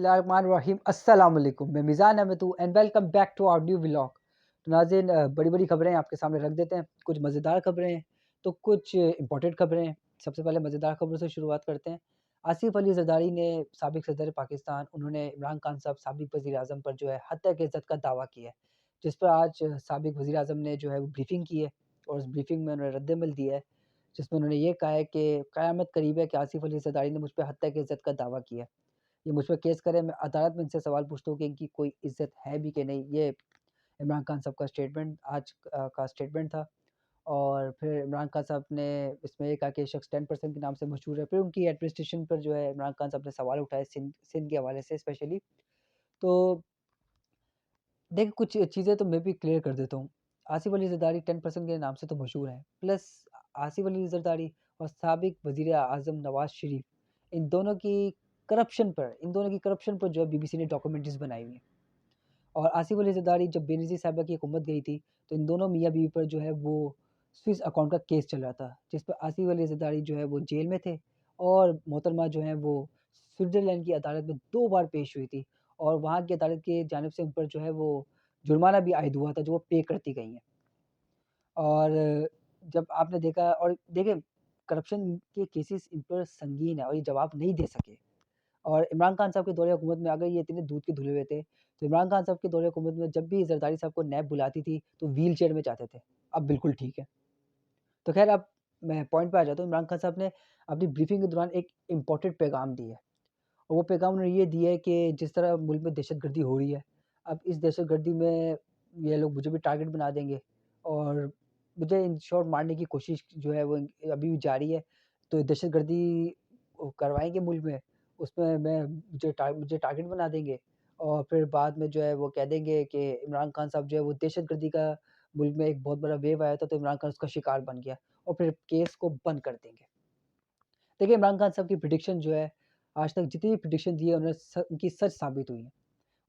बिस्मिल्लाहिर्रहमानिर्रहीम अस्सलाम वालेकुम। मैं मिज़ान अहमद हूँ and welcome back to our new vlog. तो नाज़रीन, बड़ी-बड़ी खबरें आपके सामने रख देते हैं। कुछ मज़ेदार खबरें हैं, तो कुछ इम्पोर्टेंट खबरें हैं। सबसे पहले मज़ेदार खबरों से शुरुआत करते हैं। आसिफ अली ज़रदारी ने साबिक़ सदर पाकिस्तान उन्होंने इमरान खान साहब साबिक़ वज़ीर-ए-आज़म पर जो है हत्या की इज़्ज़त का दावा किया है, जिस पर आज साबिक़ वज़ीर-ए-आज़म ने जो है वो ब्रीफ़िंग की है और उस ब्रीफ़िंग में उन्होंने रद्द-ए-अमल दिया है, जिसमें उन्होंने ये कहा है कि क़यामत करीब है कि आसिफ अली ज़रदारी ने मुझ पे हत्या की इज़्ज़त का दावा किया है। ये मुझ पे केस करें, मैं अदालत में इनसे सवाल पूछता हूँ कि इनकी कोई इज़्ज़त है भी कि नहीं। ये इमरान खान साहब का स्टेटमेंट आज का स्टेटमेंट था। और फिर इमरान खान साहब ने इसमें ये कहा कि ये शख्स 10% के नाम से मशहूर है। फिर उनकी एडमिनिस्ट्रेशन पर जो है इमरान खान साहब ने सवाल उठाए सिंध सिंध के हवाले से स्पेशली। तो देखिए, कुछ चीज़ें तो मैं भी क्लियर कर देता हूँ। आसिफ अली ज़रदारी 10% के नाम से तो मशहूर हैं। प्लस आसिफ अली ज़रदारी और साबिक़ वज़ीर-ए-आज़म नवाज़ शरीफ, इन दोनों की करप्शन पर जो है बीबीसी ने डॉक्यूमेंट्रीज़ बनाई हुई हैं। और आसिफ अली ज़रदारी जब बेनज़ीर साहिबा की हुकूमत गई थी, तो इन दोनों मियाँ-बीवी पर जो है वो स्विस अकाउंट का केस चल रहा था, जिस पर आसिफ अली ज़रदारी जो है वो जेल में थे और मोहतरमा जो है वो स्विट्ज़रलैंड की अदालत में 2 बार पेश हुई थी और वहाँ की अदालत की जानिब से उन पर जो है वो जुर्माना भी आयद हुआ था, जो वो पे करती गई हैं। और जब आपने देखा और देखिए, करप्शन के केसेस इन पर संगीन है और ये जवाब नहीं दे सके। और इमरान खान साहब के दौरे हुकूमत में अगर ये इतने दूध के धुले हुए थे, तो इमरान खान साहब के दौरे हुकूमत में जब भी ज़रदारी साहब को नैब बुलाती थी, तो व्हीलचेयर में जाते थे। अब बिल्कुल ठीक है। तो ख़ैर, अब मैं पॉइंट पे आ जाता हूँ। इमरान खान साहब ने अपनी ब्रीफिंग के दौरान एक इम्पोर्टेंट पैगाम दिया है और वो पैगाम उन्होंने ये दिया है कि जिस तरह मुल्क में दहशतगर्दी हो रही है, अब इस दहशतगर्दी में ये लोग मुझे भी टारगेट बना देंगे और मुझे इन शॉर्ट मारने की कोशिश जो है वो अभी भी जारी है। तो दहशतगर्दी करवाएँगे मुल्क में, उसमें मुझे टारगेट बना देंगे और फिर बाद में जो है वो कह देंगे कि इमरान खान साहब जो है वो दहशतगर्दी का मुल्क में एक बहुत बड़ा वेव आया था, तो इमरान खान उसका शिकार बन गया और फिर केस को बंद कर देंगे। देखिए, इमरान खान साहब की प्रेडिक्शन जो है, आज तक जितनी भी प्रेडिक्शन दी है उनकी सच साबित हुई है।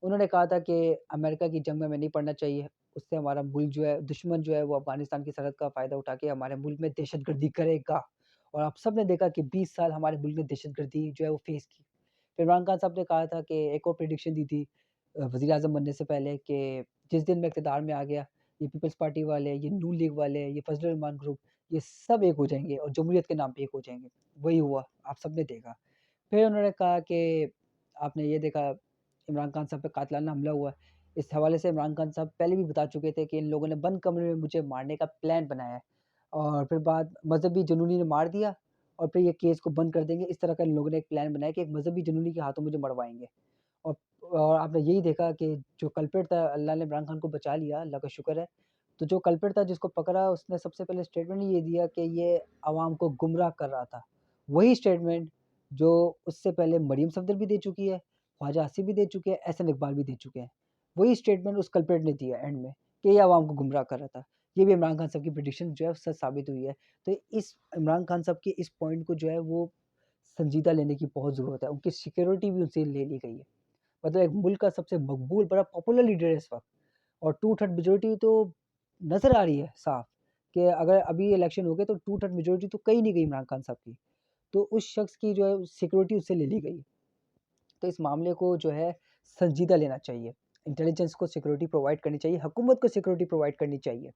उन्होंने कहा था कि अमेरिका की जंग में हमें नहीं पड़ना चाहिए, उससे हमारा मुल्क जो है, दुश्मन जो है वो अफ़गानिस्तान की सरहद का फ़ायदा उठा के हमारे मुल्क में दहशतगर्दी करेगा। और आप सब ने देखा कि 20 साल हमारे मुल्क ने दहशतगर्दी जो है वो फ़ेस की। फिर इमरान खान साहब ने कहा था कि एक और प्रेडिक्शन दी थी वज़ीर-ए-आज़म बनने से पहले कि जिस दिन मैं इक़्तिदार में आ गया, ये पीपल्स पार्टी वाले, ये नून लीग वाले, ये फज़ल रहमान ग्रुप, ये सब एक हो जाएँगे और जमहूरियत के नाम पे एक हो जाएँगे। वही हुआ, आप सब ने देखा। फिर उन्होंने कहा कि आपने ये देखा, इमरान खान साहब पे कातिलाना हमला हुआ। इस हवाले से इमरान खान साहब पहले भी बता चुके थे कि इन लोगों ने बंद कमरे में मुझे मारने का प्लान बनाया है और फिर बाद मज़हबी जुनूनी ने मार दिया और फिर ये केस को बंद कर देंगे। इस तरह का इन लोगों ने एक प्लान बनाया कि एक मज़हबी जुनूनी के हाथों मुझे मरवाएँगे। और और आपने यही देखा कि जो कल्प्रिट था, अल्लाह ने इमरान खान को बचा लिया, अल्लाह का शुक्र है। तो जो कल्प्रिट था जिसको पकड़ा, उसने सबसे पहले स्टेटमेंट ये दिया कि ये अवाम को गुमराह कर रहा था। वही स्टेटमेंट जो उससे पहले मरियम सफ़दर भी दे चुकी है, ख्वाजा आसिफ भी दे चुके हैं, एहसन इकबाल भी दे चुके हैं। वही स्टेटमेंट उस कल्प्रिट ने दिया एंड में कि ये अवाम को गुमराह कर रहा था। ये भी इमरान खान साहब की प्रेडिक्शन जो है सच साबित हुई है। तो इस इमरान खान साहब के इस पॉइंट को जो है वो संजीदा लेने की बहुत ज़रूरत है। उनकी सिक्योरिटी भी उनसे ले ली गई है। मतलब एक मुल्क का सबसे मकबूल, बड़ा पॉपुलर लीडर है इस वक़्त और 2/3 मेजॉरिटी तो नज़र आ रही है साफ़ कि अगर अभी इलेक्शन हो गए तो 2/3 मेजॉरिटी तो कहीं नहीं गई इमरान खान साहब की। तो उस शख्स की जो है सिक्योरिटी उससे ले ली गई। तो इस मामले को जो है संजीदा लेना चाहिए। इंटेलिजेंस को सिक्योरिटी प्रोवाइड करनी चाहिए, हुकूमत को सिक्योरिटी प्रोवाइड करनी चाहिए।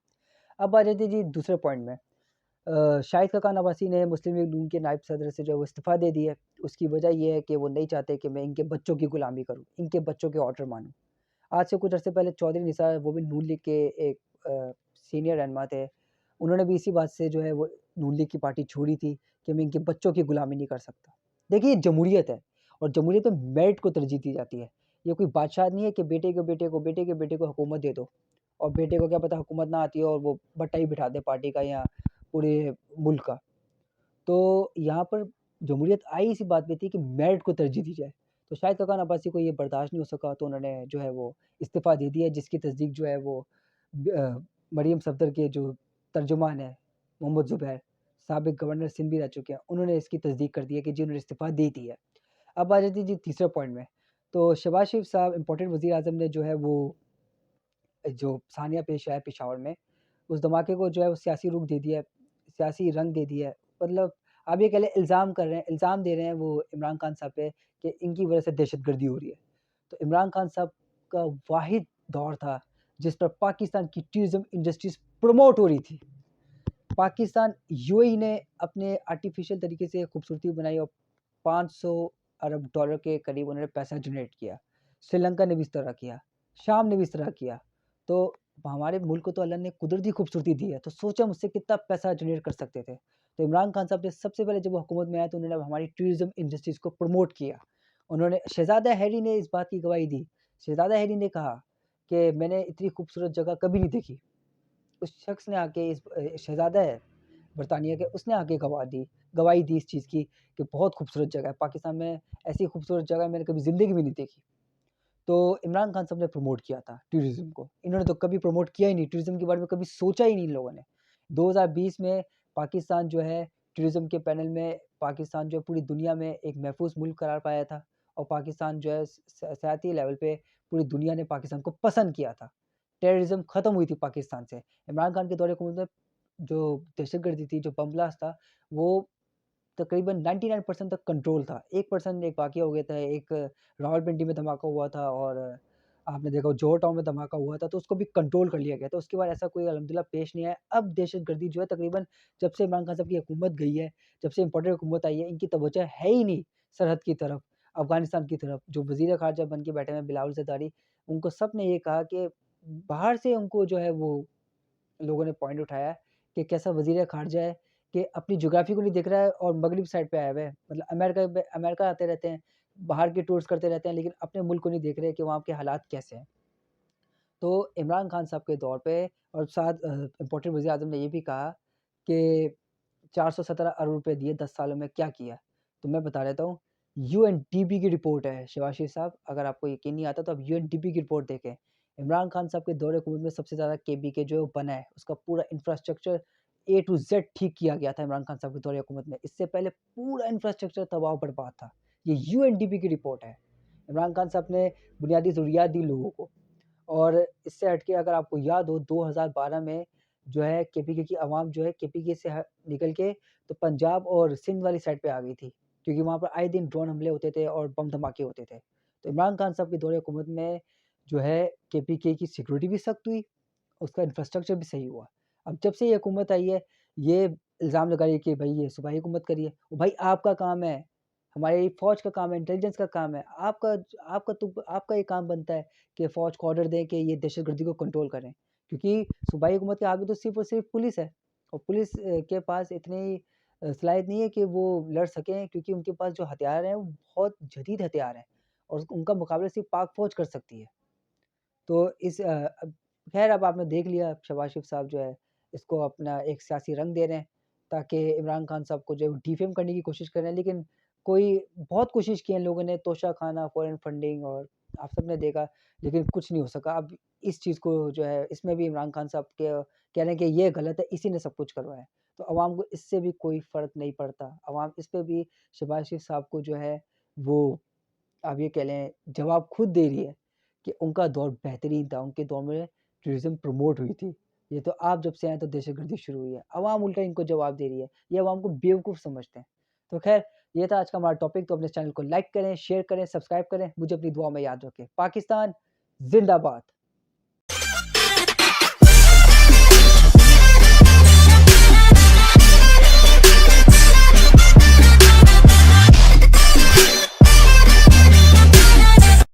अब आ जाते हैं जी दूसरे पॉइंट में। शाहिद खाकान अब्बासी ने मुस्लिम लीग नून के नायब सदर से जो है वो इस्तीफ़ा दे दिया है। उसकी वजह ये है कि वो नहीं चाहते कि मैं इनके बच्चों की गुलामी करूँ, इनके बच्चों के ऑर्डर मानूँ। आज से कुछ अर्से पहले चौधरी निसार, वो भी नून लीग के एक सीनियर रहनुमा थे। उन्होंने भी इसी बात से जो है वो नून लीग की पार्टी छोड़ी थी कि मैं इनके बच्चों की गुलामी नहीं कर सकता। देखिए, ये जमहूरियत है और जमहूरियत में मेरिट को तरजीह दी जाती है। ये कोई बादशाह नहीं है कि बेटे के बेटे को हुकूमत दे दो और बेटे को क्या पता हुकूमत ना आती हो और वो बट्टा ही बिठा दे पार्टी का या पूरे मुल्क का। तो यहाँ पर जमहूरियत आई इसी बात पे थी कि मेरिट को तरजीह दी जाए। तो शाहिद खाकान अब्बासी को ये बर्दाश्त नहीं हो सका, तो उन्होंने जो है वो इस्तीफ़ा दे दिया, जिसकी तस्दीक जो है वो मरियम सफ़दर के जो तर्जुमान हैं, मोहम्मद ज़ुबैर, साबिक़ गवर्नर सिंध भी रह चुके हैं, उन्होंने इसकी तस्दीक कर दी है कि जी उन्होंने इस्तीफ़ा दे दिया है। अब आ जाती है जी तीसरे पॉइंट में। तो शहबाज शरीफ साहब इम्पोर्टेंट वज़ीर-ए-आज़म ने जो है वो जो सानिया पेश आया पेशावर में, उस धमाके को जो है वो सियासी रुख दे दिया है, सियासी रंग दे दिया है। मतलब आप ये कह लें, इल्ज़ाम कर रहे हैं, इल्ज़ाम दे रहे हैं वो इमरान खान साहब पे कि इनकी वजह से दहशतगर्दी हो रही है। तो इमरान खान साहब का वाहिद दौर था जिस पर पाकिस्तान की टूरिज़्म इंडस्ट्रीज़ प्रमोट हो रही थी। पाकिस्तान यूएई ने अपने आर्टिफ़िशियल तरीके से खूबसूरती बनाई और 500 अरब डॉलर के करीब उन्होंने पैसा जनरेट किया। श्रीलंका ने भी इस तरह किया, शाम ने भी इस तरह किया। तो हमारे मुल्क को तो अल्लाह ने कुदरती खूबसूरती दी है, तो सोचो हम उससे कितना पैसा जनरेट कर सकते थे। तो इमरान खान साहब ने सबसे पहले जब वो हुकूमत में आए तो उन्होंने हमारी टूरिज़्म इंडस्ट्रीज़ को प्रमोट किया। उन्होंने शहज़ादा हैरी ने इस बात की गवाही दी। शहज़ादा हैरी ने कहा कि मैंने इतनी खूबसूरत जगह कभी नहीं देखी। उस शख्स ने आके शहज़ादा है बरतानिया के, उसने आके गवाही दी इस चीज़ की कि बहुत खूबसूरत जगह है। पाकिस्तान में ऐसी खूबसूरत जगह मैंने कभी ज़िंदगी में नहीं देखी। तो इमरान खान साहब ने प्रमोट किया था टूरिज़्म को। इन्होंने तो कभी प्रमोट किया ही नहीं, टूरिज़्म के बारे में कभी सोचा ही नहीं इन लोगों ने। 2020 में पाकिस्तान जो है टूरिज़्म के पैनल में पाकिस्तान जो है पूरी दुनिया में एक महफूज़ मुल्क करार पाया था और पाकिस्तान जो है सियाती लेवल पे पूरी दुनिया ने पाकिस्तान को पसंद किया था। टेररिज़्म ख़त्म हुई थी पाकिस्तान से। इमरान खान के दौरे हुकूमत में जो दहशतगर्दी थी, जो बम ब्लास्ट था, वो तकरीबन 99% तक कंट्रोल था। 1% एक वाक़या हो गया था, एक रावलपिंडी में धमाका हुआ था और आपने देखा जोहर टाउन में धमाका हुआ था, तो उसको भी कंट्रोल कर लिया गया था। उसके बाद ऐसा कोई अल्हम्दुलिल्लाह पेश नहीं आया। अब दहशतगर्दी जो है तकरीबन जब से इमरान खान साहब की हुकूमत गई है, जब से इम्पोर्टेड हुकूमत आई है, इनकी तवज्जो है ही नहीं सरहद की तरफ, अफ़गानिस्तान की तरफ। जो वज़ीर ख़ारिजा बन के बैठे हुए हैं बिलावल ज़रदारी, उनको सब ने ये कहा कि बाहर से उनको जो है वो लोगों ने पॉइंट उठाया है कि कैसा वज़ीर ख़ारिजा है कि अपनी ज्योग्राफ़ी को नहीं देख रहा है और मगरिब साइड पे आया हुआ है। मतलब अमेरिका आते रहते हैं, बाहर के टूर्स करते रहते हैं, लेकिन अपने मुल्क को नहीं देख रहे कि वहाँ के हालात कैसे हैं। तो इमरान खान साहब के दौर पे और साथ इम्पोर्टेड वज़ीर-ए-आज़म ने ये भी कहा कि 417 अरब रुपए दिए 10 सालों में क्या किया? तो मैं बता देता हूँ, यूएनडीपी की रिपोर्ट है शिवाशी साहब, अगर आपको यकीन नहीं आता तो आप यूएनडीपी की रिपोर्ट देखें। इमरान खान साहब के दौरे हुकूमत में सबसे ज़्यादा केबीके जो है वो बना है, उसका पूरा इंफ्रास्ट्रक्चर ए टू ज़ेड ठीक किया गया था इमरान खान साहब के दौरे हुकूमत में। इससे पहले पूरा इंफ्रास्ट्रक्चर तबाह-बर्बाद था। ये यूएनडीपी की रिपोर्ट है। इमरान खान साहब ने बुनियादी ज़रूरियात दी लोगों को। और इससे हट के अगर आपको याद हो 2012 में जो है केपीके की आवाम जो है केपीके से निकल के तो पंजाब और सिंध वाली साइड पे आ गई थी, क्योंकि वहाँ पर आए दिन ड्रोन हमले होते थे और बम धमाके होते थे। तो इमरान खान साहब के दौरे हुकूमत में जो है केपीके की सिक्योरिटी भी सख्त हुई, उसका इंफ्रास्ट्रक्चर भी सही हुआ। अब जब से ये हुकूमत आई है, ये इल्ज़ाम लगा रही है कि भई ये सूबाई हुकूमत करी है। भाई आपका काम है, हमारी फ़ौज का काम है, इंटेलिजेंस का काम है। आपका ये काम बनता है कि फ़ौज को ऑर्डर दें कि ये दहशतगर्दी को कंट्रोल करें। क्योंकि सूबाई हुकूमत के हाथ में तो सिर्फ़ और सिर्फ़ पुलिस है और पुलिस के पास इतनी सलाहियत नहीं है कि वो लड़ सकें, क्योंकि उनके पास जो हथियार हैं वो बहुत जदीद हथियार हैं और उनका मुकाबला सिर्फ़ पाक फ़ौज कर सकती है। तो अब ख़ैर अब आपने देख लिया शहबाज शरीफ़ साहब जो है इसको अपना एक सियासी रंग दे रहे हैं ताकि इमरान खान साहब को जो है वो डिफ़ेम करने की कोशिश कर रहे हैं। लेकिन कोई बहुत कोशिश की है इन लोगों ने, तोशा खाना, फ़ॉरेन फंडिंग और आप सबने देखा, लेकिन कुछ नहीं हो सका। अब इस चीज़ को जो है इसमें भी इमरान खान साहब के कह रहे हैं कि ये गलत है, इसी ने सब कुछ करवाया है। तो अवाम को इससे भी कोई फ़र्क नहीं पड़ता। अवाम इस पे भी शहबाज शरीफ़ साहब को जो है वो आप ये कह लें जवाब खुद दे रही है कि उनका दौर बेहतरीन था, उनके दौर में टूरिज़्म प्रमोट हुई थी। ये तो आप जब से आए तो दहशतगर्दी शुरू हुई है। अवाम उल्टा इनको जवाब दे रही है, ये अवाम को बेवकूफ़ समझते हैं। तो ख़ैर ये था आज का हमारा टॉपिक, तो अपने चैनल को लाइक करें, शेयर करें, सब्सक्राइब करें, मुझे अपनी दुआ में याद रखें। पाकिस्तान ज़िंदाबाद।